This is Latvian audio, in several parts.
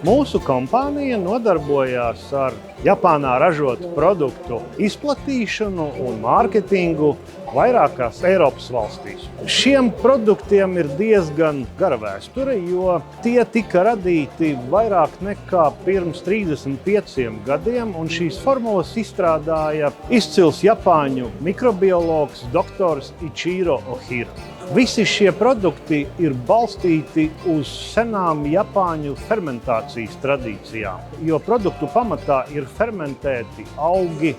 Mūsu kompānija nodarbojās ar Japānā ražotu produktu izplatīšanu un mārketingu vairākās Eiropas valstīs. Šiem produktiem ir diezgan gara vēsture, jo tie tika radīti vairāk nekā pirms 35 gadiem, un šīs formulas izstrādāja izcils japāņu mikrobiologs doktors Ichiro Ohira. Visi šie produkti ir balstīti uz senām japāņu fermentācijas tradīcijām, jo produktu pamatā ir fermentēti augi,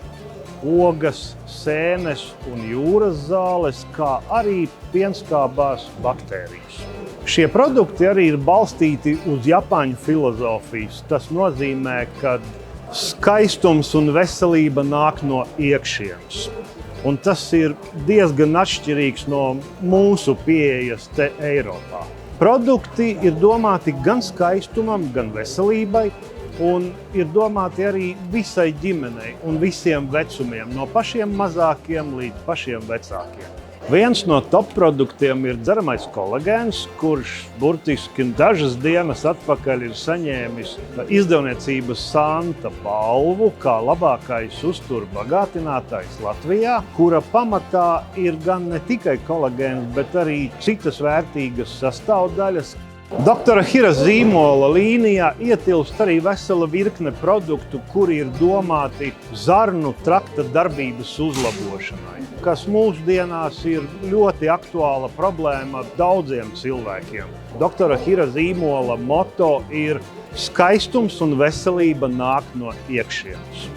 ogas, sēnes un jūras zāles, kā arī pienskābās baktērijas. Šie produkti arī ir balstīti uz japāņu filozofijas. Tas nozīmē, ka skaistums un veselība nāk no iekšienes. Un tas ir diezgan atšķirīgs no mūsu pieejas te Eiropā. Produkti ir domāti gan skaistumam, gan veselībai, un ir domāti arī visai ģimenei un visiem vecumiem, no pašiem mazākiem līdz pašiem vecākiem. Viens no top produktiem ir dzeramais kolagēns, kurš burtiski dažas dienas atpakaļ ir saņēmis izdevniecības Santa balvu kā labākais uzturu bagātinātājs Latvijā, kura pamatā ir gan ne tikai kolagēns, bet arī citas vērtīgas sastāvdaļas. Doktora Hira zīmola līnijā ietilpst arī vesela virkne produktu, kuri ir domāti zarnu trakta darbības uzlabošanai, kas mūsdienās ir ļoti aktuāla problēma daudziem cilvēkiem. Doktora Hira zīmola moto ir skaistums un veselība nāk no iekšienes.